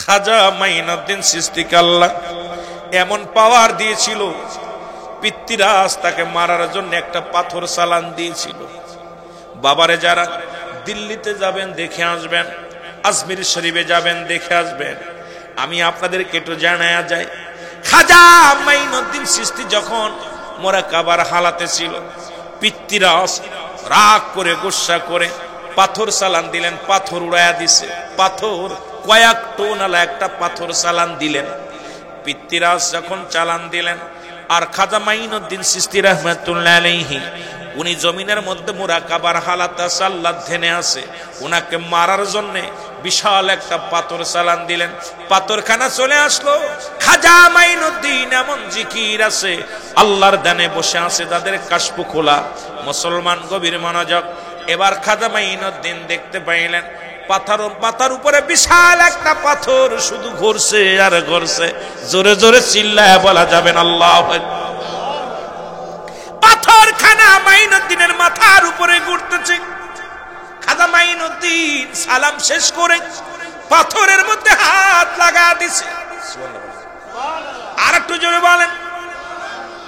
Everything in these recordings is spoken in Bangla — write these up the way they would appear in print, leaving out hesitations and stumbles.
খাজা মাইনুদ্দিন চিশতিকে আল্লাহ এমন পাওয়ার দিয়েছিল, পিতৃরাজ তাকে মারার জন্য একটা পাথর চালান দিয়েছিল। বাবারে যারা দিল্লিতে যাবেন দেখে আসবেন, আজমির শরীফে যাবেন দেখে আসবেন। আমি আপনাদেরকে একটু জানায়া যাই, খাজা মাইনুদ্দিন চিশতি যখন মোরাকাবার হালাতে ছিল, পিতৃরাজ রাগ করে গুসা করে পাথর চালান দিলেন, পাথর উড়াইয়া দিছে। পাথর কয়েক টন আলা একটা পাথর চালান দিলেন। পিতৃরাজ যখন চালান দিলেন, আর খাজা মাইনুদ্দিন চিশতি রাহমাতুল্লাহ আলাইহি উনি জমিনের মধ্যে মুরাকাবার হালাতে সাল্লাত ধ্যানে আছে, উনাকে মারার জন্য বিশাল একটা পাথর চালান দিলেন। পাথরখানা চলে আসলো। খাজা মাইনুদ্দিন এমন জিকির আছে, আল্লাহর দানে বসে আছে, তাদের কাশফ খোলা। মুসলমান গভীর মনোযোগ। এবার খাজা মাইনুদ্দিন দেখতে পাইলেন পাতার উপরে বিশাল একটা পাথর শুধু ঘুরছে আর ঘুরছে। জোরে জোরে চিল্লায় বলা যাবেন আল্লাহু আকবার। পাথরখানা মাইনুদ্দিনের মাথার উপরে ঘুরতেছে। খাজা মাইনুদ্দিন সালাম শেষ করে পাথরের মধ্যে হাত লাগা দিছে। আর একটু জোরে বলেন।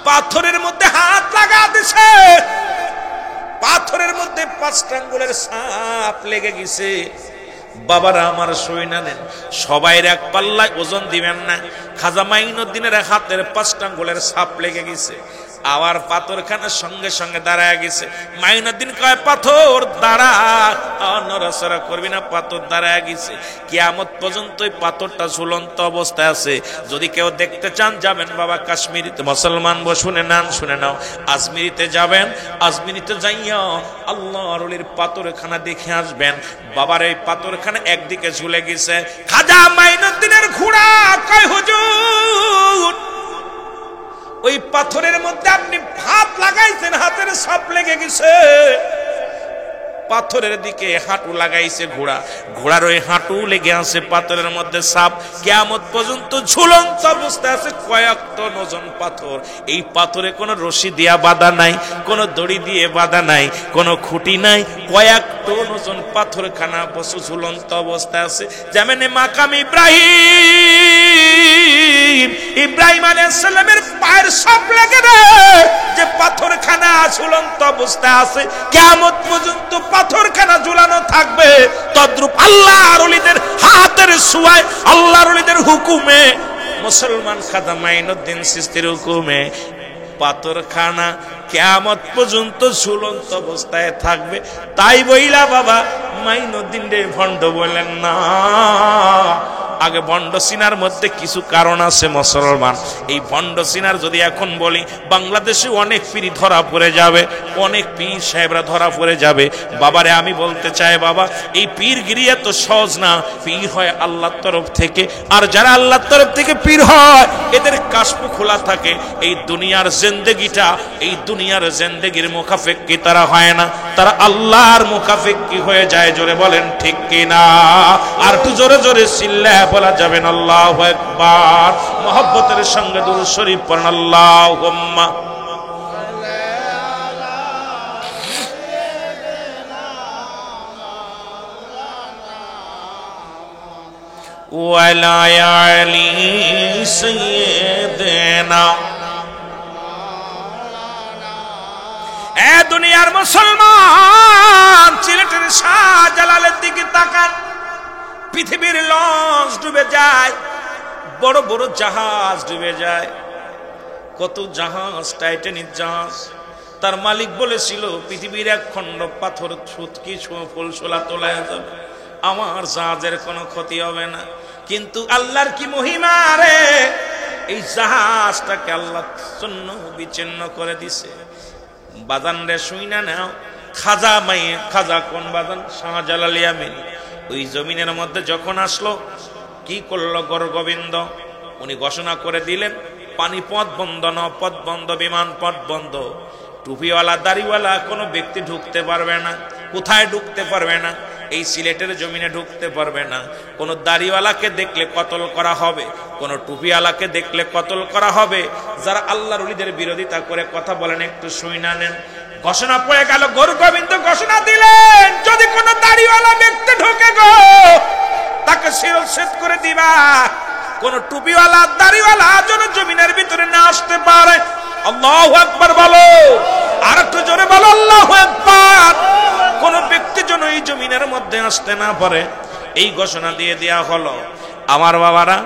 পাথরের মধ্যে হাত লাগা দিছে। পাথরের মধ্যে 5 আঙ্গুলের ছাপ লেগে গেছে। বাবারা আমার সইনা নেন, সবাই এক পাল্লায় ওজন দিবেন না। খাজা মাইনুদ্দিনের হাতের 5 আঙ্গুলের ছাপ লেগে গেছে। আবার পাথরখানার সঙ্গে সঙ্গে দাঁড়ায় গেছে। মাইনুদ্দিন কয়, পাথর দাঁড়া, নড়াচড়া করবি না। পাথর দাঁড়ায় গেছে। কিয়ামত পর্যন্ত এই পাথরটা ঝুলন্ত অবস্থায় আছে। যদি কেউ দেখতে চান যাবেন বাবা কাশ্মীরিতে, মুসলমান শুনে নান, শুনে নাও, আজমিরিতে যাবেন। আজমিরিতে যাইয়া আল্লাহর ওলির পাথরখানা দেখে আসবেন। বাবার এই পাথরখানা একদিকে ঝুলে গেছে। খাজা মাইনুদ্দিনের ঘোড়া কয়, হুজুর ওই পাথরের মধ্যে আপনি হাত লাগাইছেন, হাতের ছাপ লেগে গেছে। পাথরের দিকে হাঁটু লাগাইছে ঘোড়া, ঘোড়ার ওই হাঁটু লেগে আছে, পাথরের মধ্যে ছাপ। কিয়ামত পর্যন্ত ঝুলন্ত অবস্থায় আছে। কয়েক টন ওজন পাথর। এই পাথরে কোনো রশি দিয়া বাঁধা নাই, কোনো দড়ি দিয়ে বাঁধা নাই, কোনো খুঁটি নাই। কয়েক টন ওজন পাথরখানা বসে ঝুলন্ত অবস্থায় আছে। যেমন মাকাম ইব্রাহিম আলাইহিস সালামের পায়ের ছাপ লেগে রে, যে পাথরখানা ঝুলন্ত অবস্থায় আছে, কিয়ামত পর্যন্ত পাথরখানা ঝুলানো থাকবে। তদ্রূপ আল্লাহর ওলিদের হাতের ছোঁয়ায়, আল্লাহর ওলিদের হুকুমে, মুসলমান খাজা মাইনুদ্দিন চিশতির হুকুমে পাথরখানা কিয়ামত পর্যন্ত ঝুলন্ত অবস্থায় থাকবে। তাই বইলা বাবা মাইনুদ্দিন রে ভণ্ড বলেন না। আগে ভণ্ড সিনার মধ্যে কিছু কারণ আছে মুসলমান। এই ভণ্ড সিনার যদি এখন বলি, বাংলাদেশে অনেক পীর ধরা পড়ে যাবে, অনেক পীর সাহেবরা ধরা পড়ে যাবে। বাবারে আমি বলতে চাই, বাবা এই পীরগিরি এত সহজ না। পীর হয় আল্লাহর তরফ থেকে, আর যারা আল্লাহর তরফ থেকে পীর হয় এদের কাশফ খোলা থাকে। এই দুনিয়ার জিন্দেগিটা, এই দুনিয়ার জিন্দেগির মুখাফেক্কি তারা হয় না, তারা আল্লাহর মুখাফেক্কি হয়ে যায়। জোরে বলেন ঠিক কিনা? আর একটু জোরে জোরে চিল্লায় বলা যাবেন আল্লাহু আকবার। মুহাব্বতের সঙ্গে দুরূদ শরীফ পড়েন, আল্লাহুম্মা ওয়ালা আলি সাইয়্যিদিনা। এ দুনিয়ার মুসলমান, সিলেটের শাহজালালের দিকে তাকান। পৃথিবীর লঞ্চ ডুবে যায়, বড় বড় জাহাজ ডুবে যায়। কত জাহাজ, টাইটানিক জাহাজ। তার মালিক বলেছিল পৃথিবীর এক খণ্ড পাথর ছুটকি ফুল সোলা তোলায় যাবে, আমার জাহাজের কোনো ক্ষতি হবে না। কিন্তু আল্লাহর কি মহিমা রে, এই জাহাজটাকে আল্লাহ শূন্য বিচ্ছিন্ন করে দিছে। বাজান রে শুইনা নাও, খাজা কোন বাজান? শাহজালাল ইয়ামানি। ওই জমিনের মধ্যে যখন আসলো, কি করলো গরগোবিন্দ? উনি ঘোষণা করে দিলেন, পানি পথ বন্ধ, নৌপথ বন্ধ, বিমান পথ বন্ধ। টুপিওয়ালা দাড়িওয়ালা কোনো ব্যক্তি ঢুকতে পারবে না। কোথায় ঢুকতে পারবে না? এই সিলেটের জমিনে ঢুকতে পারবে না। কোন দাড়িওয়ালাকে দেখলে কতল করা হবে, কোন টুপিওয়ালাকে দেখলে কতল করা হবে। যারা আল্লাহর ওলিদের বিরোধিতা করে কথা বলেন একটু শুইনা নেন। ঘোষণা পড়ে গেল, গরু গোবিন্দ ঘোষণা দিলেন, যদি কোন দাড়িওয়ালা ব্যক্তি ঢোকে গো, তাকে শিরচ্ছেদ করে দিবা। কোন টুপিওয়ালা দাড়িওয়ালা যেন জমিনের ভিতরে না আসতে পারে। আল্লাহু আকবার বলো, আর একটু জোরে বলো আল্লাহু আকবার। কোন ব্যক্তি যেন এই জমিনের মধ্যে আসতে না পারে, এই ঘোষণা দিয়ে দেয়া হলো। আমার বাবারা,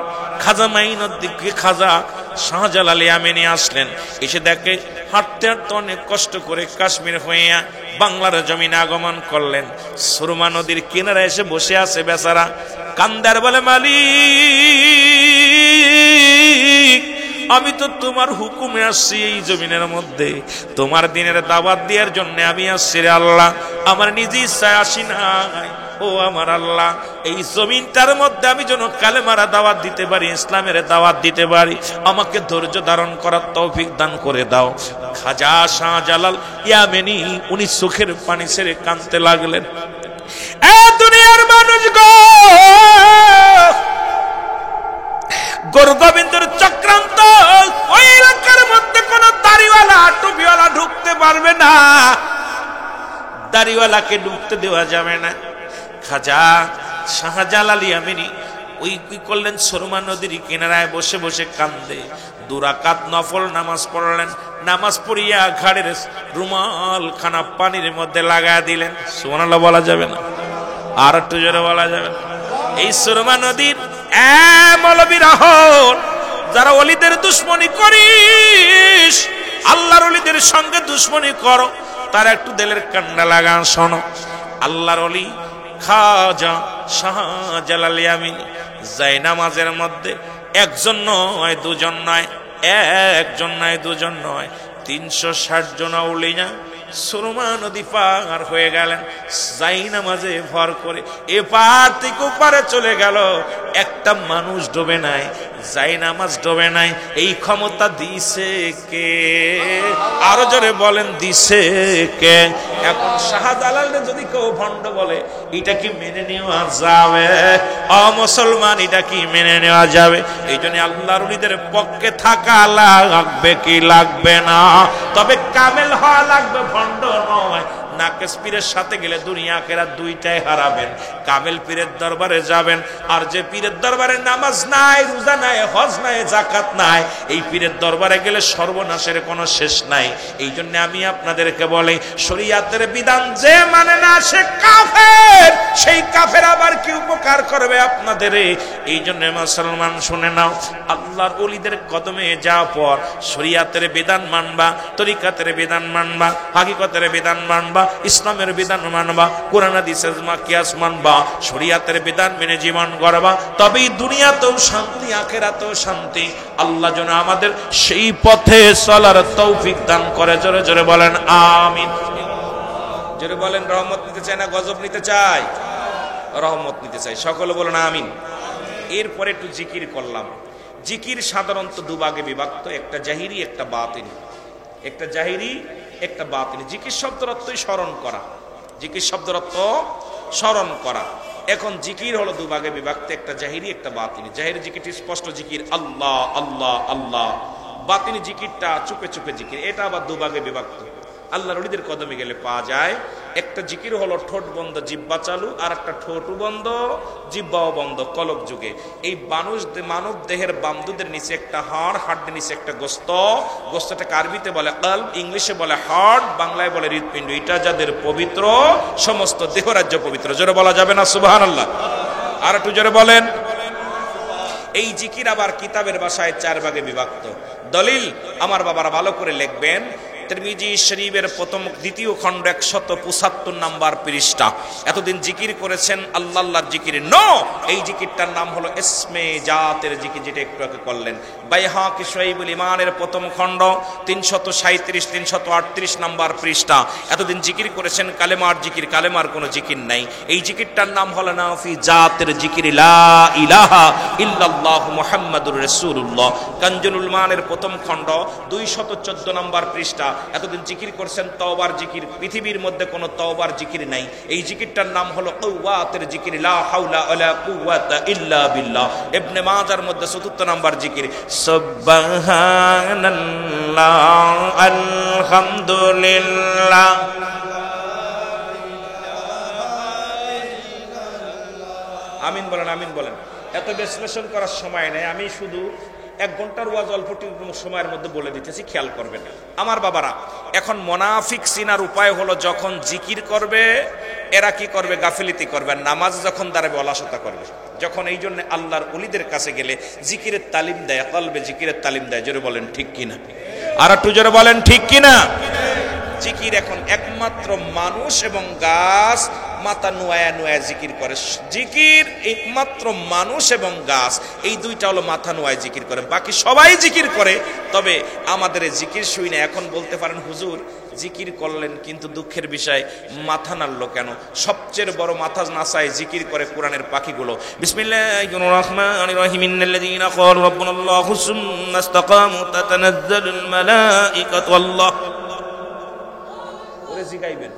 খাজা মাইনুদ্দিন খাজা শাহজালাল ইয়ামানি আসলেন। এসে দেখে হাঁটতে হাঁটতে অনেক কষ্ট করে কাশ্মীর হইয়া বাংলার জমিনে আগমন করলেন। সুরমা নদীর কিনারে এসে বসে আছে বেচারা, কান্দার বলে, মালিক আমি তো তোমার হুকুমে আসছি এই জমিনের মধ্যে, তোমার দিনের দাওয়াত দেওয়ার জন্য আমি আসছি রে আল্লাহ, আমার নিজ ইচ্ছায় আসি নাই। ও আমার আল্লাহ, এই জমিনটার মধ্যে আমি যেন কালেমার দাওয়াত দিতে পারি, ইসলামের দাওয়াত দিতে পারি, আমাকে ধৈর্য ধারণ করার তৌফিক দান করে দাও। খাজা শাহজালাল ইয়ামানি উনি চোখের পানি ছেড়ে কাঁদতে লাগলেন। এ দুনিয়ার মানুষ গো, গরু গোবিন্দর চক্রান্ত, ওই এলাকার মধ্যে কোন দাড়িওয়ালা টুপিওয়ালা ঢুকতে পারবে না, দাড়িওয়ালাকে ঢুকতে দেওয়া যাবে না। খাজা শাহজালাল ইয়ামানি ওই কি করলেন, সুরমা নদীর কিনারায় বসে বসে কান্দে। 2 রাকাত নফল নামাজ পড়লেন। নামাজ পড়িয়া ঘাড়ের রুমাল খানা পানির মধ্যে লাগায় দিলেন। সুবহানাল্লাহ বলা যাবে না? আর একটু জোরে বলা যাবে না? এই সুরমা নদীর মৌলবী রাহন, যারা ওলিদের দুশ্মনী করিস, আল্লাহর ওলিদের সঙ্গে দুশ্মনী করো, তার একটু দিলের কান্না লাগান, শোনো। আল্লাহর ওলি খাজা শাহজালাল ইয়ামানি জায়নামাজের মধ্যে একজন নয়, দুজন নয়, একজন নয়, দুজন নয়, 360 জন আউলিয়া সুরমা নদী পার হয়ে গেলেন জায়নামাজে ভর করে। এপার থেকে ওপারে চলে গেল, একটা মানুষ ডোবে নাই, জায়নামাজ ডোবে নাই। এই ক্ষমতা দিছে কে? আরো জোরে বলেন, দিছে কে? এখন শাহজালাল যদি কেউ ভণ্ড বলে, এটা কি মেনে নেওয়া যাবে? মুসলমান, এটা কি মেনে নেওয়া যাবে? এই জন্য আল্লাহর ওলিদের পক্ষে থাকা লাগবে কি লাগবে না? তবে কামেল হওয়া লাগবে, ভণ্ড নয়। নাকেশ পীরের সাথে গেলে দুনিয়া আখিরাত দুইটাই হারাবেন। কামেল পীরের দরবারে যাবেন, আর যে পীরের দরবারে নামাজ নাই, রোজা নাই, হজ নাই, জাকাত নাই, এই পীরের দরবারে গেলে সর্বনাশের কোনো শেষ নাই। এই জন্য আমি আপনাদেরকে বলি, শরীয়তের বিধান যে মানে না সে কাফের। সেই কাফের আবার কি উপকার করবে আপনাদের? এই জন্য মুসলমান শুনে নাও, আল্লাহর ওলিদের কদমে যাওয়ার পর শরীয়তের বিধান মানবা, তরিকাতের বিধান মানবা, হাকিকতের বিধান মানবা, ইসলামের বিধান মানবা, কোরআন হাদিসের কিয়াস মানবা, শরীয়তের বিধান মেনে জীবন গড়বা, তবেই দুনিয়াতেও শান্তি, আখিরাতেও শান্তি। আল্লাহ যেন আমাদের সেই পথে চলার তৌফিক দান করে। জোরে জোরে বলেন আমিন। জোরে বলেন, রহমত নিতে চাই না গজব নিতে চাই? রহমত নিতে চাই। সকলে বলেন আমিন। এরপরে একটু জিকির করলাম। জিকির সাধারণত 2 ভাগে বিভক্ত, একটা জাহিরি, একটা বাতিনি। একটা জাহিরি, একটা বাতিনি। জিকির শব্দের অর্থই স্মরণ করা। জিকির শব্দের অর্থ স্মরণ করা। এখন জিকির হলো 2 ভাগে বিভক্ত, একটা জাহিরি, একটা বাতিনি। জাহিরি জিকিরটি স্পষ্ট জিকির, আল্লাহ আল্লাহ আল্লাহ। বাতিনি জিকিরটা চুপে চুপে জিকির, এটা আবার 2 ভাগে বিভক্ত। আল্লাহর ওলিদের কদমে গেলে পাওয়া যায়। একটা জিকির হলো ঠোঁট বন্ধ জিহ্বা চালু, আর একটা ঠোঁটও বন্ধ জিহ্বাও বন্ধ কলব যুগে। এই মানব দেহের বামদুদের নিচে একটা হাড়, হাড়ের নিচে একটা গোস্ত, গোস্তটাকে আরবিতে বলে কলব, ইংলিশে বলে হার্ট, বাংলায় বলে হৃৎপিণ্ড। এটা যাদের পবিত্র, সমস্ত দেহরাজ্য পবিত্র। জোরে বলা যাবে না সুবহানাল্লাহ? আর একটু জোরে বলেন। এই জিকির আবার কিতাবের ভাষায় 4 ভাগে বিভক্ত। দলিল আমার বাবারা ভালো করে লিখবেন। তিরমিজি শরীফের প্রথম দ্বিতীয় খণ্ড 175 নাম্বার পৃষ্ঠা। এতদিন জিকির করেছেন আল্লাহ আল্লাহর জিকির, নো, এই জিকিরটার নাম হলো ইসমে জাতের জিকির, যেটা একটু আগে করলেন। বাইহাকি শুআইবুল ঈমানের প্রথম খণ্ড 337 338 নাম্বার পৃষ্ঠা। এতদিন জিকির করেছেন কালেমার জিকির, কালেমার কোনো জিকির নাই। এই জিকিরটার নাম হলো নাফি জাতের জিকির, লা ইলাহা ইল্লাল্লাহু মুহাম্মাদুর রাসূলুল্লাহ। কানজুল উলমানের প্রথম খণ্ড 214 নাম্বার পৃষ্ঠা। এতদিন জিকির করছেন তওবার জিকির, পৃথিবীর মধ্যে কোনো তওবার জিকির নাই। এই জিকিরটার নাম হলো কুওয়াতের জিকির, লা হাওলা ওয়ালা কুওয়াতা ইল্লা বিল্লাহ। ইবনে মাজার মধ্যে 74 নাম্বার জিকির, সুবহানাল্লাহ আলহামদুলিল্লাহ আমিন বলেন, আমিন বলেন। এত বিশ্লেষণ করার সময় নেই, আমি শুধু 1 ঘন্টার ওয়াজ অল্পটুকু সময়ের মধ্যে বলে দিতেছি, খেয়াল করবেন আমার বাবারা। এখন মুনাফিক চিনার উপায় হলো, যখন জিকির করবে এরা কি করবে? গাফিলিতি করবে। নামাজ যখন দাঁড়াবে অলসতা করবে। যখন এই জন্য আল্লাহর ওলিদের কাছে গেলে জিকিরের তালিম দেয়, কলবে জিকিরের তালিম দেয়। জোরে বলেন ঠিক কিনা? আর একটু জোরে বলেন ঠিক কিনা? জিকির এখন একমাত্র মানুষ এবং গাছ মাথা নুয়ায়া নুয়ায়া জিকির করে। জিকির একমাত্র মানুষ এবং গাছ, এই দুইটা হলো মাথা নুয়ায় জিকির করে। বাকি সবাই জিকির করে, তবে আমাদের জিকির শুই না। এখন বলতে পারেন হুজুর জিকির করলেন, কিন্তু দুঃখের বিষয় মাথা নাড়লো কেন? সবচেয়ে বড় মাথা নাচায় জিকির করে কোরআনের পাখিগুলো। বিসমিল্লাহির রহমানির রহিম। ইন্নাল্লাযীনা ক্বালু রাব্বুনাল্লাহু সুম্মা ইসতাকামু তাতানাজ্জালুল মালাঈকাতু আল্লাহ। ওরে জিগাইবেন,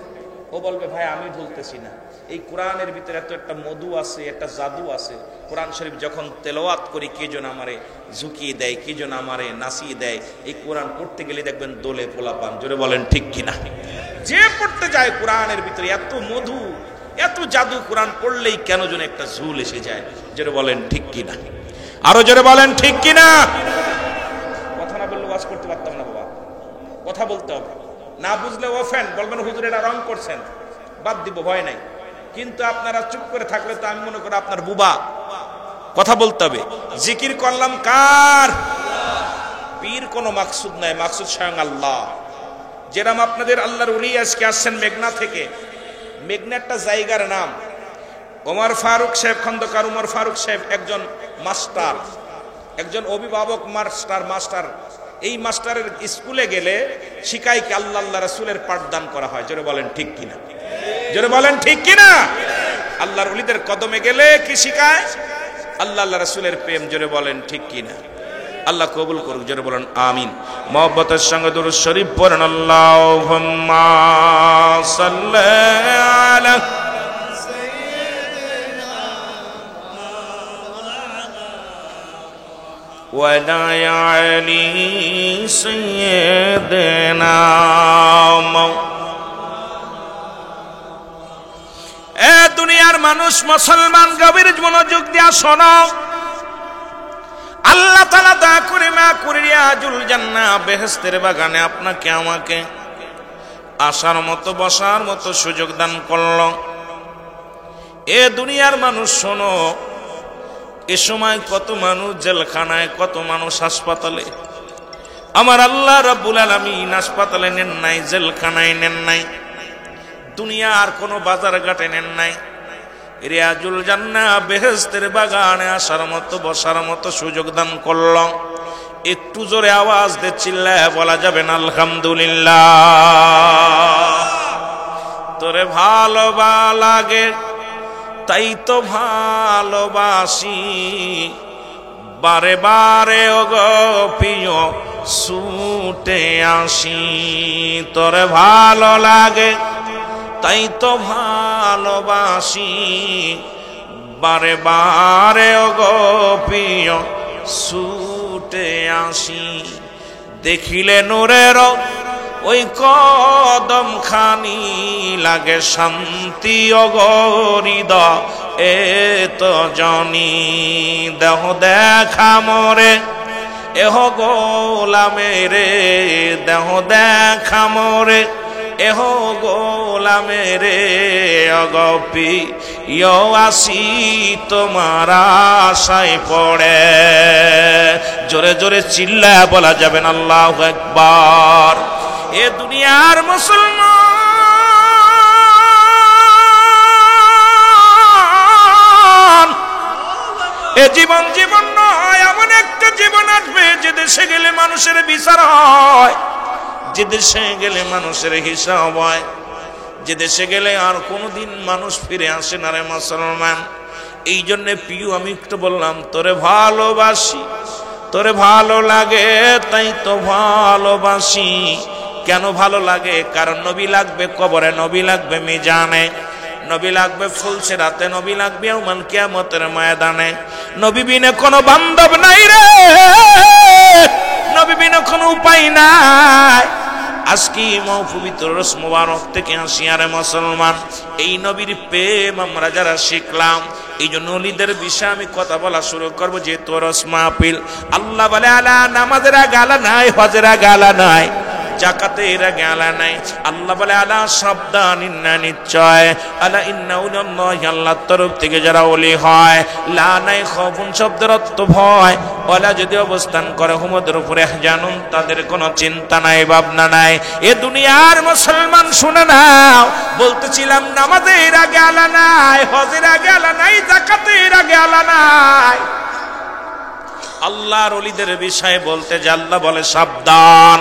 ও বলবে ভাই আমি বলতেছি না। এই কোরআনের ভিতরে এত একটা মধু আছে, একটা জাদু আছে। কোরআন শরীফ যখন তেলাওয়াত করি, কে যেন আমারে ঝুঁকিয়ে দেয়, কে যেন আমারে নাচিয়ে দেয়। এই কোরআন পড়তে গেলে দেখবেন দোলে পোলাপান। জোরে বলেন ঠিক কিনা? যে পড়তে যায় কোরআনের ভিতরে এত মধু, এত জাদু, কোরআন পড়লেই কেন যেন একটা ঝুল এসে যায়। জোরে বলেন ঠিক কিনা? আরো জোরে বলেন ঠিক কিনা? কথা না বললে ওয়াজ করতে পারতাম না বাবা, কথা বলতে হবে। না বুঝলে ওফেন বলবেন হুজুর এটা রং করছেন, বাদ দিব, ভয় নাই। কিন্তু আপনারা চুপ করে থাকলে তো আমি মনে করি আপনার বুবা। কথা বলতে হবে। জিকির করলাম কার? পীর কোনো মাকসুদ নাই, মাকসুদ স্বয়ং আল্লাহ। যেরকম আপনাদের আল্লাহর ওলি আজকে আসছেন মেঘনা থেকে। মেঘনা একটা জায়গার নাম। ওমর ফারুক সাহেব খন্দকার, ওমর ফারুক সাহেব একজন মাস্টার, একজন অভিভাবক, মাস্টার। এই মাস্টারের স্কুলে গেলে শিখাই কি আল্লাহ আল্লাহ রাসূলের পাঠদান করা হয়। জোরে বলেন ঠিক কিনা? জোরে বলেন ঠিক কিনা? আল্লাহর ওলিদের কদমে গেলে কি শিখায়? আল্লাহ আল্লাহ রাসূলের প্রেম। জোরে বলেন ঠিক কিনা? আল্লাহ কবুল করুক। জোরে বলেন আমিন। মুহাব্বতের সঙ্গে দুরূদ শরীফ পড়েন। আল্লাহুম্মা সাল্লি আলা ولا علي سيدنا এ দুনিয়ার মানুষ, মুসলমান গভীর মনোযোগ দিয়া শোনো। আল্লাহ তাআলা দয়া করে মা করে রিয়াজুল জান্নাহ বেহেশতের বাগানে আপনাকে আমাকে আসার মতো বসার মতো সুযোগ দান করলো। এ দুনিয়ার মানুষ শোনো, এ সময় কত মানুষ জেলখানায়, কত মানুষ হাসপাতালে। আমার আল্লাহ রাব্বুল আলামিন হাসপাতালে নেন নাই, জেলখানায় নেন নাই, দুনিয়ার কোনো বাজার ঘাটে নেন নাই। রিয়াজুল জান্নাহ বেহেশতের বাগানে আসার মতো বসার মতো সুযোগ দান করল। একটু জোরে আওয়াজ দিয়ে চিল্লায় বলা যাবে না আলহামদুলিল্লাহ? তোরে ভালো লাগে তাই তো ভালোবাসি, বারে বারে ওগো প্রিয় ছুটে আসি। তোরে ভালো লাগে তাই তো ভালোবাসি, বারে বারে ওগো প্রিয় ছুটে আসি। দেখিলে নূরের ওই কদম খানি লাগে শান্তি অগরিদ এ তো জনি। দেহ দেখা মরে এহ গোলামেরে, দেহ দেখা মরে এহ গোলামেরে। অগপি ইয় আসি তোমার আশায় পড়ে। জোরে জোরে চিল্লা বলা যাবেন আল্লাহু আকবার। এ দুনিয়ার মুসলমান, এ জীবন জীবন নয়, এমন একটা জীবন আসবে যে দেশে গেলে মানুষের বিচার হয়, যে দেশে গেলে মানুষের হিসাব হয়, যে দেশে গেলে আর কোনোদিন মানুষ ফিরে আসে না রে মুসলমান। এই জন্য প্রিয় আমি একটু বললাম তোরে ভালোবাসি, তোরে ভালো লাগে তাই তো ভালোবাসি। কেন ভালো লাগে? কারণ নবী লাগবে কবরে, নবী লাগবে মিজানে, নবী লাগবে ফুলসিরাতে, নবী লাগবে ইয়াউমুল কিয়ামতের ময়দানে। নবী বিনে কোনো বান্ধব নাই রে, নবী বিনে কোনো উপায় নাই। আজকে পবিত্র রোজ মোবারক থেকে আসি আরে মুসলমান, এই নবীর প্রেম আমরা যারা শিখলাম, এই জন্য ওলিদের বিষয়ে আমি কথা বলা শুরু করবো। যে তোর মাহফিল, আল্লাহ বলে আলা নামাজের আগে আলা নাই, হজের আগে আলা নাই, জাকাতের আগে আলা নাই। আল্লাহ বলে আলা সাবধান, ইন্না নিশ্চয়, আলা ইন্না উলিল্লাহি, আল্লাহর তরফ থেকে যারা ওলি হয়, লা নাই খাউফুন শব্দের অর্থ ভয়, ওলা যদি অবস্থান করে হুমদের উপরে জানুন, তাদের কোনো চিন্তা নাই ভাবনা নাই। এ দুনিয়ার মুসলমান শুনে নাও, বলতেছিলাম নামাজের আগে আলা নাই, হজের আগে আলা নাই, জাকাতের আগে আলা নাই। আল্লাহর ওলিদের বিষয়ে বলতে যে আল্লাহ বলে সাবধান,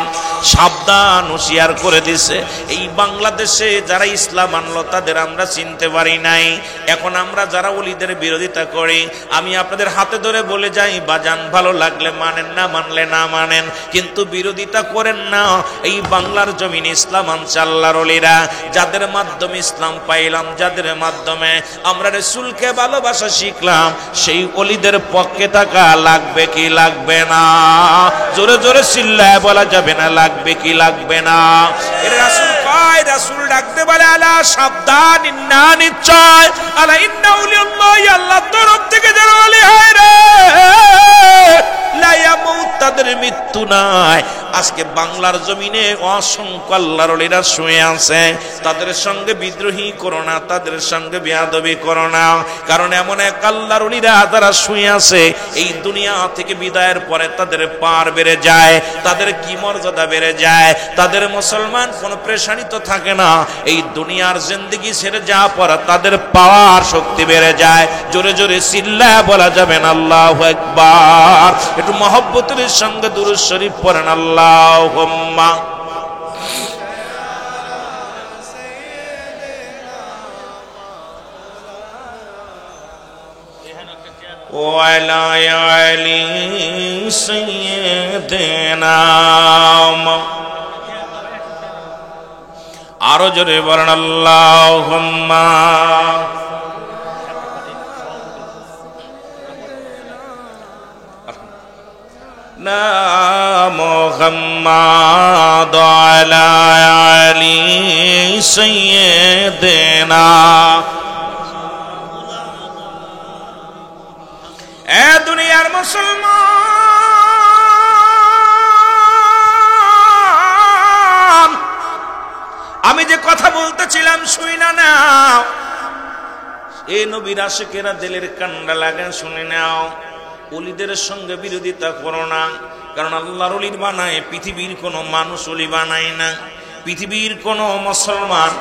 সাবধান, হুঁশিয়ার করে দিছে। এই বাংলাদেশে যারা ইসলাম আনলো তাদের আমরা চিনতে পারি নাই। এখন আমরা যারা ওলিদের বিরোধিতা করি, আমি আপনাদের হাতে ধরে বলে যাই বাজান, ভালো লাগলে মানেন, না মানলে না মানেন, কিন্তু বিরোধিতা করেন না। এই বাংলার জমিন ইসলাম আনছে আল্লাহর ওলিরা, যাদের মাধ্যমে ইসলাম পাইলাম, যাদের মাধ্যমে আমরা রাসূলকে ভালোবাসা শিখলাম, সেই ওলিদের পক্ষে থাকা লাগবে কি লাগবে না? জোরে জোরে চিল্লায় বলা যাবে না, লাগবে কি লাগবে না? এর রাসূল কয়, রাসূল ডাকতে বলে আলা সাবধান, ইন্না নিশ্চয়, আলা ইন্না উলিল্লাহি, আল্লাহর তরফ থেকে যারা ওলি হয় রে, লা ইয়ামুত, তাদের মৃত্যু নাই। আজকে বাংলার জমিনে অসংখ্য আল্লাহর ওলিরা শুয়ে আছে, তাদের সঙ্গে বিদ্রোহী করো না, তাদের সঙ্গে বেয়াদবি করো না, কারণ এমন এক আল্লাহর ওলিরা যারা শুয়ে আছে, এই দুনিয়া থেকে বিদায়ের পরে তাদের পার বেড়ে যায়, তাদের কি মর্যাদা বেড়ে যায়, তাদের মুসলমান কোনো পেরেশানি তো থাকে না, এই দুনিয়ার জিন্দেগি ছেড়ে যা পড়া তাদের পাওয়ার শক্তি বেড়ে যায়। জোরে জোরে চিল্লায় বলা যাবে না আল্লাহু আকবার? একটু মহব্বতের সঙ্গে দুরূদ শরীফ পড়েন, আল্লাহুম্মা ওয়ালা আলি সাইয়্যিদিনা। আরো জোরে বলেন আল্লাহুম্মা না মুহাম্মাদ আলা আলি সাইয়্যিদিনা। এ দুনিয়ার মুসলমান, আমি যে কথা বলতেছিলাম শুই না নাও, এ নবীর আশিকেরা দিলের কান্ডা লাগা শুনে নাও। ওলিদের সঙ্গে বিরোধিতা করো না, কারণ আল্লাহর ওলি বানায়, পৃথিবীর কোনো মানুষ ওলি বানায় না, পৃথিবীর কোনো মুসলমান,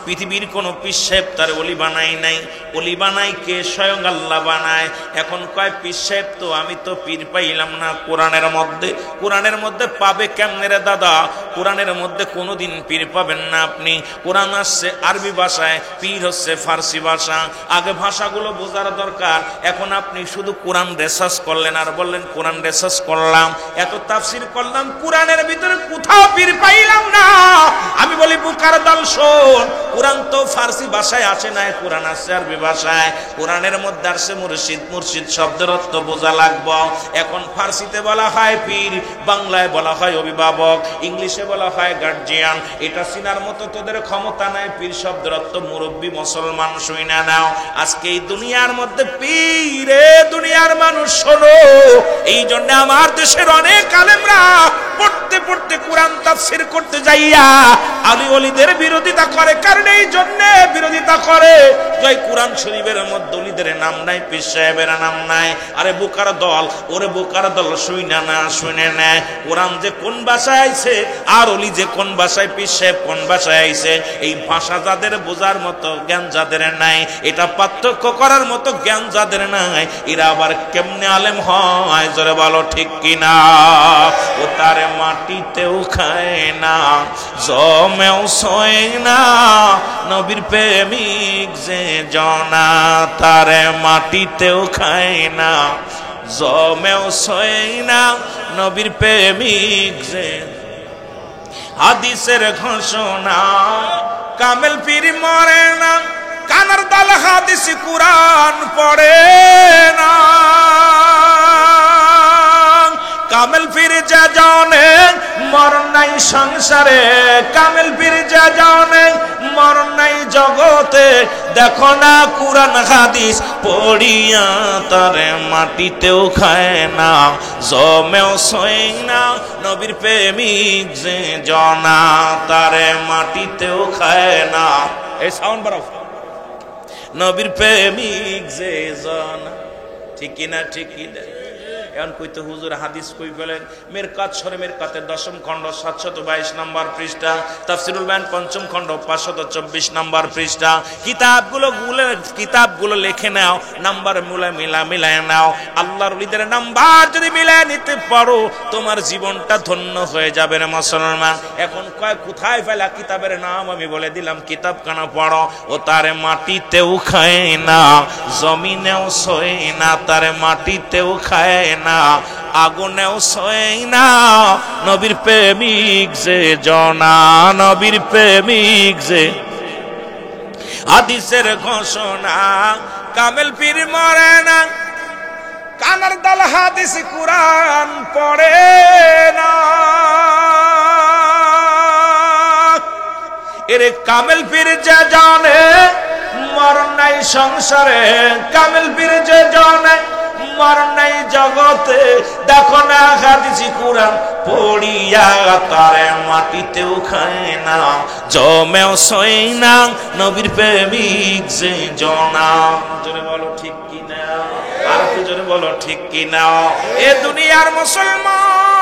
পৃথিবীর কোন পীর সাহেব তার ওলি বানাই নাই। ওলি বানাই কে? স্বয়ং আল্লাহ বানায়। এখন কয় পীর সাহেব, তো আমি তো পীর পাইলাম না কোরআনের মধ্যে। কোরআনের মধ্যে পাবে কেমনে রে দাদা? কোরআনের মধ্যে কোনোদিন পীর পাবেন না আপনি। কোরআন আসছে আরবি ভাষায়, পীর হচ্ছে ফার্সি ভাষা। আগে ভাষাগুলো বোঝার দরকার। এখন আপনি শুধু কোরআন রিসার্চ করলেন আর বললেন কোরআন রিসার্চ করলাম, এত তাফসীর করলাম, কোরআনের ভিতরে কোথাও পীর পাইলাম না। আমি বলি বুকার দল শোন, কোরআন তো ফার্সি ভাষায় আসে না, কোরআন আসছে আরবি ভাষায়। কোরআনের মধ্যে আসছে মুর্শিদ, মুর্শিদ শব্দের অর্থ বোঝা লাগবে। এখন ফার্সিতে বলা হয় পীর, বাংলায় বলা হয় অভিভাবক, ইংলিশে বলা হয় গার্জিয়ান। এটা চিনার মতো তোদের ক্ষমতা নাই। পীর শব্দের অর্থ মুরব্বী। মুসলমান শুই না নাও, আজকে এই দুনিয়ার মধ্যে পীর, দুনিয়ার মানুষ শোনো। এই জন্য আমার দেশের অনেক আলেমরা পড়তে পড়তে কোরআন তাফসীর করতে যাইয়া আলী ওলিদের বিরোধিতা করে। কারণ এই জন্য বিরোধিতা করে, জয় কোরআন শরীফের মধ্যে ওলিদের নাম নাই, পীর সাহেবের নাম নাই। আরে বোকার দল, ওরে বোকার দল, শুই না না, শুনে না। কোরআন যে কোন ভাষায় আইছে আর ওলি যে কোন ভাষায়, পীর সাহেব কোন ভাষায় আইছে, এই ভাষা যাদের বোঝার মতো জ্ঞান যাদের নাই, এটা পার্থক্য করার মতো জ্ঞান যাদের নাই, এরা আবার কেমনে আলেম হয়? জোরে বলো ঠিক কিনা? ও তারে মাটিতেও খায় না, জমেও সয় না, নবীর প্রেমিক যে জনা, তারে মাটিতেও খায় না, জমেও সয় না, নবীর প্রেমিক যে। হাদিসের ঘোষণা, কামেল পীর মরে না, কানার দল হাদিস কুরআন পড়ে না। কামেল পীর যে জানে মরণ নাই সংসারে, কামেল পীর যে জানে মরণ নাই জগতে। দেখো না কুরআন হাদিস পড়িয়া তারে মাটিতেও খায় না, জমেও সই না। নবীর প্রেমিক যে জনা তারে মাটিতেও খায় না। এই সাউন্ড বাড়াও। নবীর প্রেমিক যে জনা, ঠিক কিনা ঠিক কিনা? এখন কইতে হুজুর হাদিস কই বলেন? মেরকাত শরে মেরকাতের 10ম খণ্ড 722 নম্বর পৃষ্ঠা, তাফসীরুল বায়ান 5ম খণ্ড 524 নম্বর পৃষ্ঠা। কিতাবগুলো লিখে নাও, নাম্বার মিলায় নাও। আল্লাহর ওলিদের নাম্বার যদি মিলায় নিতে পারো তোমার জীবনটা ধন্য হয়ে যাবে রে মুসলমান। এখন কোথায় ফেলা কিতাবের নাম আমি বলে দিলাম, কিতাব কানা পড়ো। ও তারে মাটিতেও খায় না, জমিনেও সয় না, তারে মাটিতেও খায় না, আগুনেও সয় না। নবীর প্রেমিক যে জনা, নবীর প্রেমিক যে। হাদিসের ঘোষণা কামেল পীর মরে না, কানার দাল হাদিস কুরআন পড়ে না। এরে কামেল পীর যে জানে মরণ নাই সংসারে, কামেল পীর যে জানে মরণ নাই জগতে। দেখো না হাদিস কুরআন পড়িয়া তারে মাটিতেও খায় না, জমেও সই না। নবীর প্রেমিক যে জনা। জোরে বলো ঠিক কিনা? আর একটু জোরে বলো ঠিক কিনা? এ দুনিয়ার মুসলমান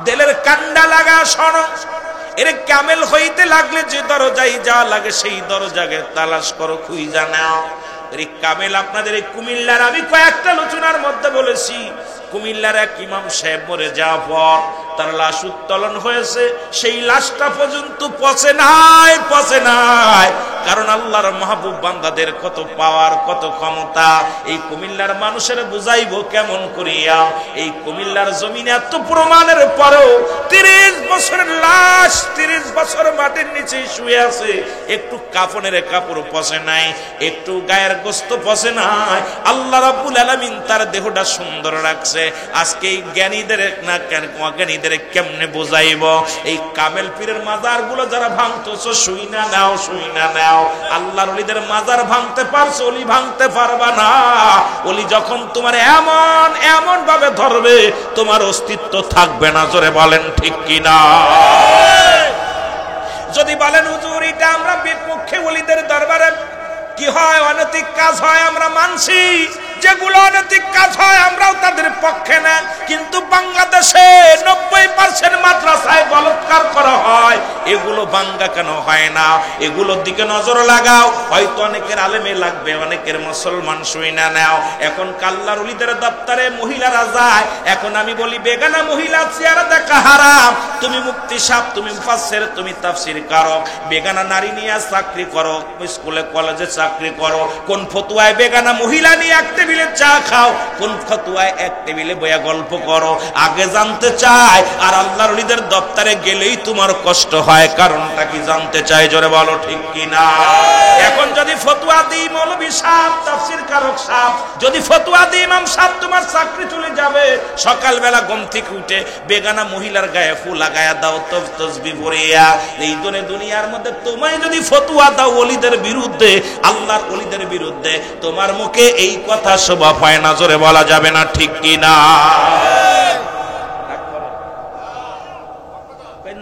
দিলের কান্ডা লাগা শোনো। এর কামেল হইতে লাগলে যে দরজায় যা লাগে সেই দরজাকে তালাশ করো, খুঁজা নাও। এর কামেল আপনাদের এই কুমিল্লার, আমি কয়েকটা আলোচনার মধ্যে বলেছি, কুমিল্লার এক ইমাম সাহেব মরে যাওয়ার পর তার লাশ উত্তোলন হয়েছে, সেই লাশটা পর্যন্ত পচে নাই। কারণ আল্লাহর মাহবুব বান্দাদের কত পাওয়ার, কত ক্ষমতা। এই কুমিল্লার মানুষের বুঝাইবো কেমন করিয়া? এই কুমিল্লার জমিনে এত প্রমাণের পরেও 30 বছরের লাশ 30 বছর মাটির নিচে শুয়ে আছে, একটু কাফনের কাপড় পচে নাই, একটু গায়ের গোস্ত পচে নাই। আল্লাহ রাব্বুল আলামিন তার দেহটা সুন্দর রাখছে। আজকে এই জ্ঞানীদের না কেন অজ্ঞানীদের কেমনে বোঝাইব? এই কামেল পীরের মাজার গুলো যারা ভাঙতেছো শুই না নাও, শুই না নাও। আল্লাহর ওলিদের মাজার ভাঙতে পারছো, ওলি ভাঙতে পারবা না। ওলি যখন তোমার এমন ভাবে ধরবে তোমার অস্তিত্ব থাকবে না। জোরে বলেন ঠিক কিনা? যদি বলেন হুজুর এটা আমরা বিপক্ষে, ওলিদের দরবারে কি হয় অনৈতিক কাজ হয় আমরা মানছি, যেগুলো অনৈতিক কাজ হয় আমরাও তাদের পক্ষে না। কিন্তু বাংলাদেশে 90% মাদ্রাসায় বলাৎকার করা হয়, এগুলো বাঙ্গা কেন হয় না? এগুলোর দিকে নজর লাগাও। হয়তো অনেকের আলেমে লাগবে, অনেকের মুসলমান শুই না নাও। এখন কাল্লার ওলিদের দপ্তরে মহিলারা যায়, এখন আমি বলি বেগানা মহিলা চেহারা দেখা হারাম। তুমি মুফতি সাহেব, তুমি মুফাসসির, তুমি তাফসীর কারক, বেগানা নারী নিয়ে চাকরি করো, স্কুলে কলেজে চাকরি করো। কোন ফতুয়ায় বেগানা মহিলা নিয়ে এক টেবিলে চা খাও, কোন ফতুয়ায় এক টেবিলে বইয়া গল্প করো? আগে জানতে চাই। আর আল্লাহর ওলিদের দপ্তরে গেলেই তোমার কষ্ট হয়, কারণটা কি জানতে চাই? জোরে বলো ঠিক কিনা? এখন যদি ফতুয়া দিই মৌলভী সাহেব, তাফসীর কারক সাহেব, যদি ফতুয়া দিই ইমাম সাহেব, তোমার চাকরি চলে যাবে। সকালবেলা ঘুম থেকে উঠে বেগানা মহিলার গায়ে ফুল লাগায়া দাও, তসবিহ পড়িয়া। এই দুনিয়ার মধ্যে তোমায় যদি ফতুয়া দাও ওলিদের বিরুদ্ধে, আল্লাহর ওলিদের বিরুদ্ধে, তোমার মুখে এই কথা শোভা পায় না। জোরে বলা যাবে না ঠিক কিনা?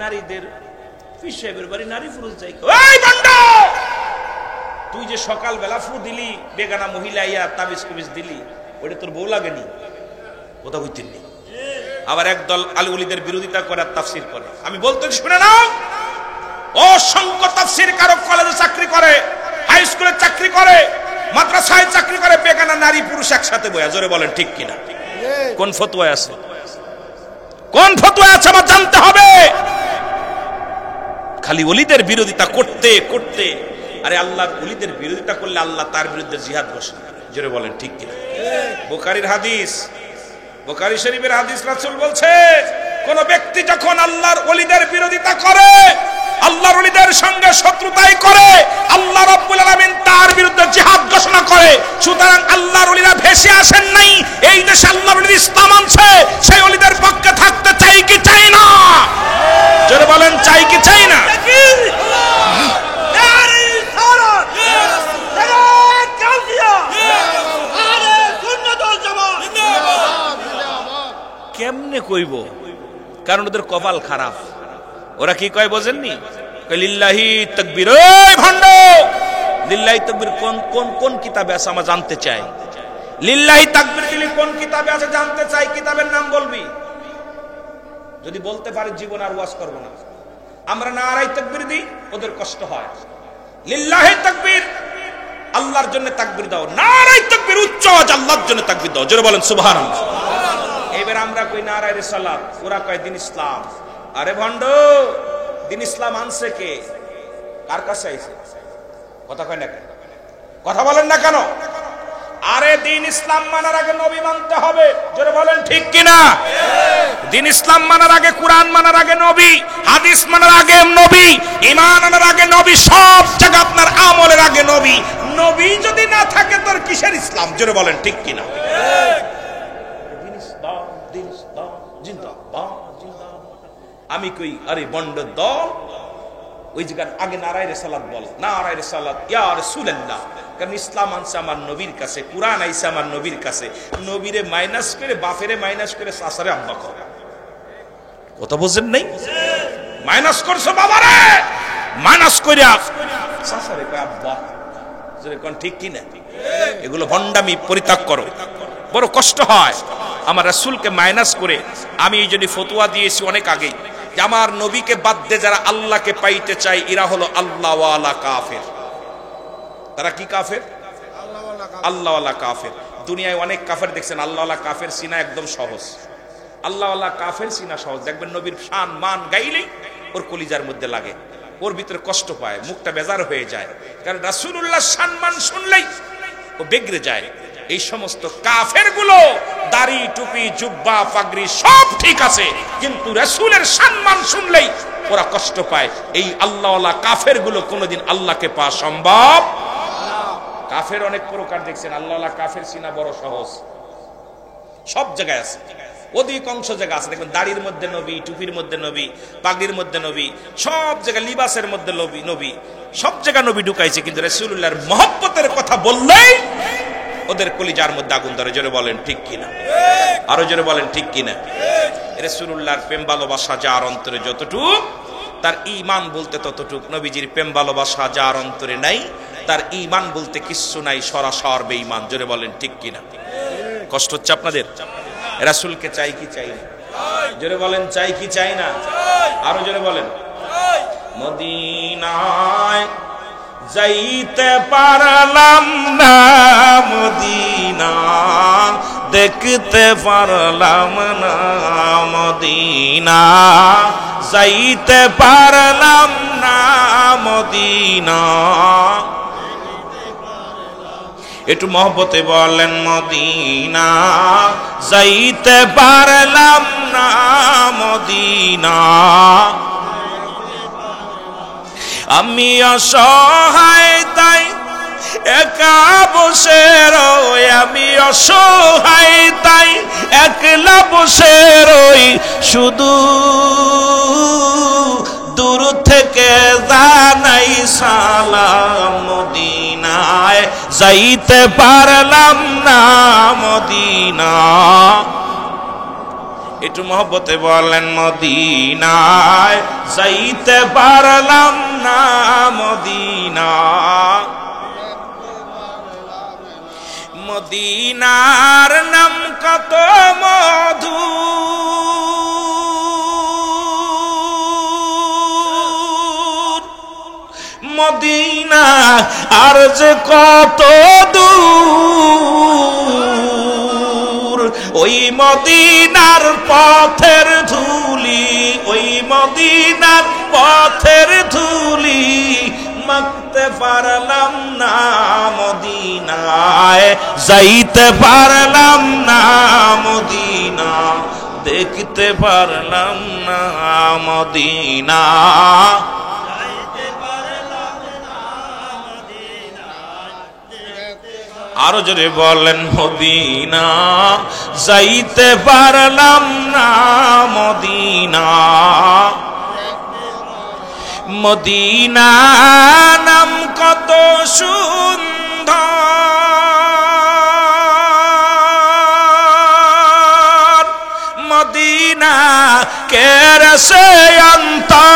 নারীদের পিসেবের বাড়ি নারী পুরুষ যাই, ওই বান্দা তুই যে সকালবেলা ফু দিলি, বেগানা মহিলা ইয়া তাবিজ কুবিজ দিলি, ওটা তোর বউ লাগেনি? কথা বুঝতেননি। আবার একদল আলিউলিদের বিরোধিতা করে আর তাফসীর করে। আমি বলতে শুনে নাও, অসংখ্য তাফসীর কারক কলেজে চাকরি করে, হাই স্কুলে চাকরি করে, মাদ্রাসায় চাকরি করে, বেগানা নারী পুরুষ একসাথে বয়া। জোরে বলেন ঠিক কিনা? কোন ফতোয়ায় আছে? কোন ফতোয়ায় আছে আমার জানতে হবে। খালি ওলিদের বিরোধিতা করতে করতে, আরে আল্লাহর ওলিদের বিরোধিতা করলে আল্লাহ তার বিরুদ্ধে জিহাদ ঘোষণা করে। জোরে বলেন ঠিক কিনা? বুখারীর হাদিস, বুখারী শরীফের হাদিস, রাসূল বলছে কোন ব্যক্তি যখন আল্লাহর ওলিদের বিরোধিতা করে আল্লাহর ওলিদের সঙ্গে শত্রুতাই করে, আল্লাহ রাব্বুল আলামিন তার বিরুদ্ধে জিহাদ ঘোষণা করে। সুতরাং আল্লাহর ওলিরা ভেসে আসেন নাই, এই দেশে আল্লাহর ওলিদের ইসলাম আনছে, সেই ওলিদের পক্ষে থাকতে চাই কি চাই না? জোরে বলেন, চাই কি চাই না? কেমনে কইব? কারণ ওদের কপাল খারাপ। ওরা কি কয় বোঝেননি? লিল্লাহি তাকবীর। ওই ভণ্ড, লিল্লাহি তাকবীর কোন কোন কোন কিতাবে আছে আমরা জানতে চাই। লিল্লাহি তাকবীর দিলি কোন কিতাবে আছে জানতে চাই, কিতাবের নাম বলবি। যদি বলতে পারি জীবন আর ওয়াজ করব না। আমরা নারায়ে তাকবীর দিই, ওদের কষ্ট হয়। লিল্লাহি তাকবীর, আল্লাহর জন্য তাকবীর দাও। নারায়ে তাকবীর, উচ্চ আওয়াজ আল্লাহর জন্য তাকবীর দাও। জোরে বলেন সুবহানাল্লাহ। এবার আমরা কই নারায়ে রিসালাত, ওরা কয় দিন ইসলাম। আরে ভণ্ড, দিন ইসলাম আনছে কে? কার কাছে আইছে? কথা কয় না কেন? কথা বলেন না কেন? আরে দিন ইসলাম মানার আগে নবী মানতে হবে। জোরে বলেন ঠিক কিনা? দিন ইসলাম মানার আগে, কুরআন মানার আগে নবী, হাদিস মানার আগে নবী, ঈমান আনার আগে নবী, সব জায়গা আপনার আমলের আগে নবী। নবী যদি না থাকে তোর কিসের ইসলাম? জোরে বলেন ঠিক কিনা? দিন ইসলাম, দিন ইসলাম জিন্দাবাদ জিন্দাবাদ। আমি কই আরে বন্ড দল, ওই জায়গার আগে নারায়ে রিসালাত বল। নারায়ে রিসালাত ইয়া রাসূলুল্লাহ। কারণ ইসলাম আনছে আমার নবীর কাছে, কুরআন আইছে আমার নবীর কাছে। নবীরে মাইনাস করে, বাপেরে মাইনাস করে, সাসারে আব্বা করে। কথা বুঝেন নাই? মাইনাস করছো বাবারে, মাইনাস করে সাসারে কয় আব্বা। জোরে কোন ঠিক কি না? এগুলো ভণ্ডামি পরিত্যাগ করো। বড় কষ্ট হয়। আমার রাসূলকে মাইনাস করে আমি এই জন্য ফতোয়া দিয়েছি অনেক আগেই যে আমার নবীকে বাদ দিয়ে যারা আল্লাহকে পাইতে চায় এরা হলো আল্লাহওয়ালা কাফের। তারা কি কাফের? আল্লাহওয়ালা কাফের। দুনিয়ায় অনেক কাফের দেখছেন, আল্লাহওয়ালা কাফের চিনা একদম সহজ। আল্লাহওয়ালা কাফের চিনা সহজ। দেখবেন নবীর শান মান গাইলেই ওর কলিজার মধ্যে লাগে, ওর ভিতরে কষ্ট পায়, মুখটা বেজার হয়ে যায়। কারণ রাসূলুল্লাহর সম্মান শুনলেই ও বেগরে যায়। এই সমস্ত কাফের গুলো দাড়ি টুপি জুব্বা পাগড়ি সব ঠিক আছে, কিন্তু রাসূলের সম্মান শুনলেই ওরা কষ্ট পায়। এই আল্লাহওয়ালা কাফের গুলো কোনোদিন আল্লাহকে পাওয়া সম্ভব না। কাফের অনেক প্রকার দেখছেন, আল্লাহওয়ালা কাফের চিনা বড় সহজ। সব জায়গায় আছে, অধিকাংশ জায়গা আছে। দেখবেন দাড়ির মধ্যে নবী, টুপির মধ্যে নবী, পাগড়ির মধ্যে নবী, সব জায়গায় লিবাসের মধ্যে নবী, সব জায়গায় নবী ঢুকাইছে। কিন্তু রাসূলুল্লাহর মহব্বতের কথা বললেই ওদের কলিজার মধ্যে আগুন ধরে। জোরে বলেন ঠিক কিনা? আরো জোরে বলেন ঠিক কিনা? রাসূলুল্লাহর প্রেম ভালোবাসা যার অন্তরে যতটুকু, তার ঈমান বলতে ততটুক। নবীজির প্রেম ভালোবাসা যার অন্তরে নাই, তার ঈমান বলতে কিচ্ছু নাই, সরাসর বেঈমান। জোরে বলেন ঠিক কিনা? কষ্ট হচ্ছে আপনাদের? রাসূলকে চাই কি চাই না? জোরে বলেন চাই কি চাই না? আরো জোরে বলেন। মদিনায় যাইতে পারলাম না, মদিনা দেখতে পারলাম না, মদিনা যাইতে পারলাম না, মদিনা। একটু মহব্বতে বলেন, মদিনা যাইতে পারলাম না, মদিনা। আমি অসহায় তাই একা বসে রই, আমি অসহায় তাই একলা বসে রই, শুধু দূর থেকে জানাই সালাম, মদিনায় যাইতে পারলাম না, মদিনা। একটু মহব্বতে বলেন, মদিনায় যাইতে পারলাম না, মদিনা। মদিনার নাম কত মধু, মদিনা আর যে কত দূর, ওই মদিনার পথের ধুলি, ওই মদিনার পথের ধুলি মাখতে পারলাম না, মদিনায় যাইতে পারলাম না, মদিনা দেখতে পারলাম না, মদিনা। আরো জোরে বলেন মদিনা যাইতে পারলাম না মদিনা মদিনা নাম কত সুন্দর মদিনা কেরসে অন্তর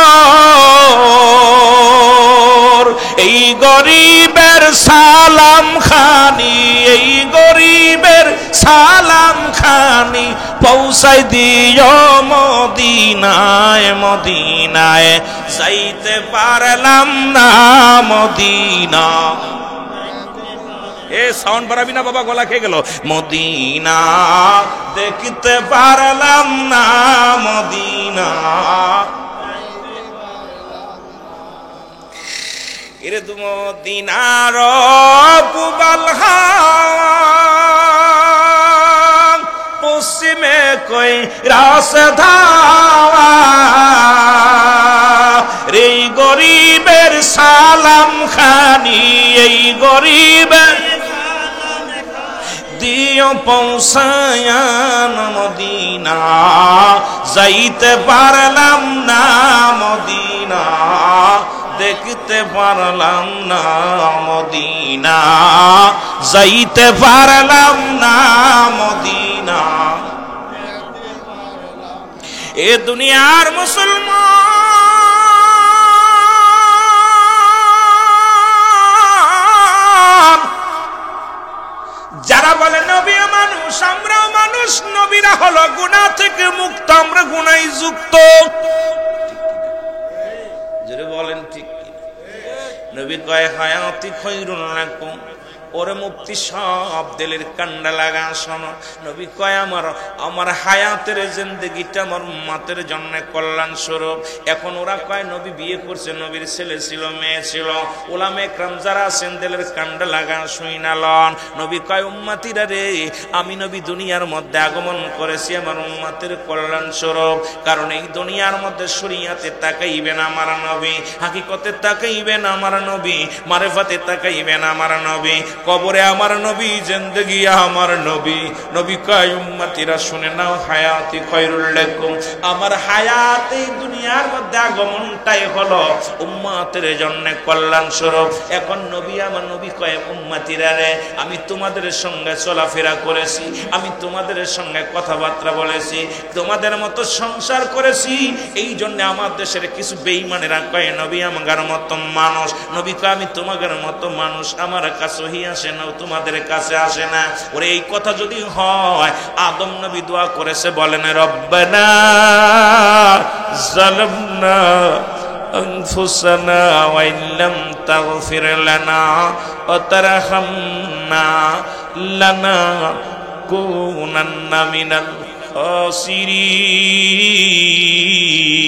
এই গরিবের সালাম খানি এই গরিবের সালাম খানি পৌঁছাই দিও মদিনায় মদিনায় যাইতে পারলাম না মদিনা এ সাউন্ড বাড়াবি না বাবা গলা খেয়ে গেল মদিনা দেখতে পারলাম না মদিনা এরে তু মদিনার পুবাল পশ্চিমে কই রাসধাওয়া রে গরিবের সালাম খানি এই গরিবের দিও পৌঁছায়া মদিনা যাইতে পারলাম না মদিনা দেখতে পারলাম না মদিনা যাইতে পারলাম না মদিনা এ দুনিয়ার মুসলমান যারা বলে নবী মানুষ আমরাও মানুষ নবীরা হলো গুনাহ থেকে মুক্ত আমরা গুনায় যুক্ত জোরে বলেন ঠিক নবী কয় হায়াতি খায়রুন লাকুম ওরে মুক্তি সব দিলের কান্ডা লাগা শোনো নবী কয় আমার হায়াতের জিন্দেগিটা আমার উম্মতের জন্য কল্যাণ স্বরূপ এখন ওরা কয় নবী বিয়ে করছে নবীর ছেলে ছিল মেয়ে ছিল ওলামা ইকরাম যারা আছেন দিলের কান্ডা লাগা শুইনা লন নবী কয় উম্মতিরা রে আমি নবী দুনিয়ার মধ্যে আগমন করেছি আমার উম্মতের কল্যাণ স্বরূপ কারণ এই দুনিয়ার মধ্যে শরীয়তে তাকাইবেন আমার নবী হাকিকতে তাকাইবেন আমার নবী মারিফাতে তাকাইবেন আমার নবী কবরে আমার নবী জিন্দেগি আমার নবী নবী কয় উম্মতিরা শুনে নাও হায়াতি খায়রুল লাকুম আমার হায়াত এই দুনিয়ার মধ্যে আগমনটাই হলো উম্মতের জন্য কল্যাণ স্বরূপ এখন নবী আমার নবী কয় উম্মতিরা রে আমি তোমাদের সঙ্গে চলাফেরা করেছি আমি তোমাদের সঙ্গে কথাবার্তা বলেছি তোমাদের মতো সংসার করেছি এই জন্য আমার দেশের কিছু বেঈমানেরা কয় নবী আমার মতো মানুষ নবী কয় আমি তোমাদের মতো মানুষ আমার কাছে আসে না তোমাদের কাছে আসে না ওরে এই কথা যদি হয় আদম নবী দোয়া করেছে বলেন রব্বানা যালামনা আনফুসানা ওয়া ইল্লাম তাগফির লানা ওয়া তারহামনা লানাকুনান্না মিনাল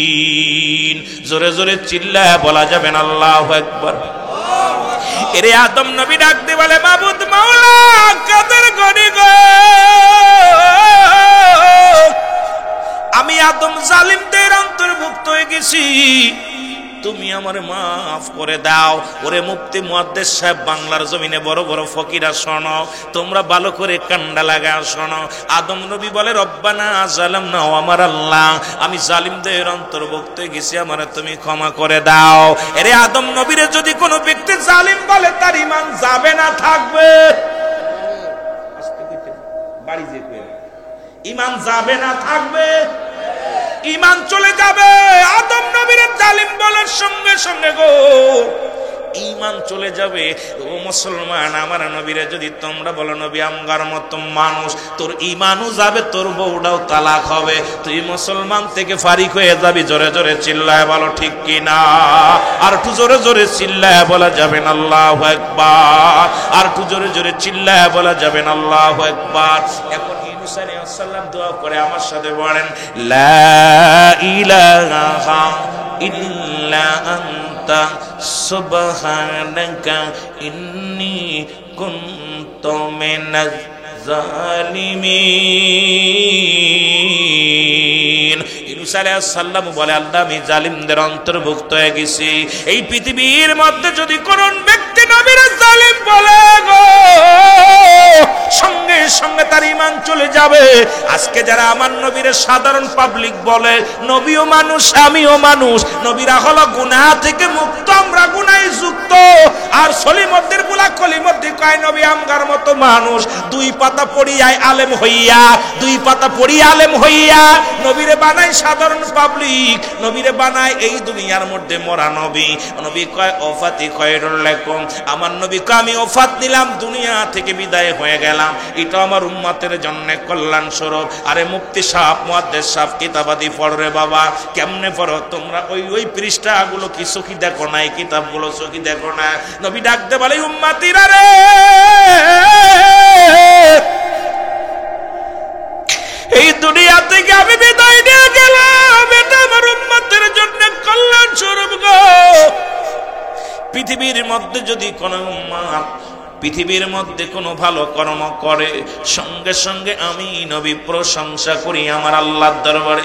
খাসিরিন জোরে জোরে চিল্লায়া বলা যাবে না আল্লাহু আকবার এরে আদম নবী ডাক দিয়ে বলে মাবুদ মাওলা কাদের গনি গো আমি আদম জালিমদের অন্তর্ভুক্ত হয়ে গেছি তুমি আমারে মাফ করে দাও ওরে মুফতি মুহাদ্দিস সাহেব বাংলার জমিনে বড় বড় ফকিরা শোনো তোমরা ভালো করে কান্ডা লাগা শোনো আদম নবী বলে রব্বানা যালামনা ও আমার আল্লাহ আমি জালিমদের অন্তর্ভুক্ত হয়ে গেছি আমারে তুমি ক্ষমা করে দাও এরে আদম নবীরে যদি কোনো ব্যক্তি জালিম বলে তার ঈমান যাবে না থাকবে বাড়ি যেতে ঈমান যাবে না থাকবে ঈমান চলে যাবে আদম নবীর জালিম বলার সঙ্গে সঙ্গে গো ঈমান চলে যাবে ও মুসলমান আমার নবীরে যদি তোমরা বলো নবী আমগার মতো মানুষ তোর ঈমানও যাবে তোর বউটাও তালাক হবে তুই মুসলমান থেকে ফারিক হয়ে যাবি জোরে জোরে চিল্লায় বলো ঠিক কি না আর একটু জোরে জোরে চিল্লায় বলা যাবে না আল্লাহু আকবার আর একটু জোরে জোরে চিল্লায় বলা যাবে না আল্লাহু আকবার এখন ঈসা আলাইহিস সালাম দোয়া করে আমার সাথে বলেন লা ইলাহা ইল্লা আনতা সুবহানাকা ইন্নী কুনতু মিনাজ জালিমিন ঈসা আলাইহিস সালাম বলে আল্লাহ আমি জালিমদের অন্তর্ভুক্ত হয়ে গেছি এই পৃথিবীর মধ্যে যদি কোন ব্যক্তি নবীর আলিম বলে গো, সঙ্গে সঙ্গে তার ঈমান চলে যাবে। আজকে যারা আমার নবীর সাধারণ পাবলিক বলে, নবীও মানুষ আমিও মানুষ, নবীরা হলো গুনাহ থেকে মুক্ত, আমরা গুনাহে যুক্ত। আর সলিমদ্দির বুলা কলিমদ্দি কয় নবী আমগার মতো মানুষ, দুই পাতা পড়িয়ায় আলেম হইয়া, দুই পাতা পড়িয়া আলেম হইয়া নবীরে বানায় সাধারণ পাবলিক, নবীরে বানায় এই দুনিয়ার মধ্যে মরা নবী। নবী কয় ওফাতি খয়রুল লাকুম, আমার নবী কয় আমি ওফাত নিলাম, দুনিয়া থেকে বিদায় হয়ে গেলাম, এটা আমার উম্মতের জন্য কল্যাণ স্বরূপ। আরে মুফতি সাহেব, মুহাদ্দিস সাহেব কিতাবাদি পড় রে বাবা, কেমনে পড়ো তোমরা? ওই পৃষ্ঠাগুলো কি চোখি দেখো না? এই কিতাবগুলো চোখি দেখো না? নবী ডাকতে বলে উম্মতিরা রে, এই দুনিয়া থেকে আমি বিদায় নিয়ে গেলাম, এটা আমার উম্মতের জন্য কল্যাণ স্বরূপ গো। পৃথিবীর মধ্যে যদি কোন উম্মত পৃথিবীর মধ্যে কোনো ভালো কর্ম করে, সঙ্গে সঙ্গে আমি নবী প্রশংসা করি আমার আল্লাহর দরবারে।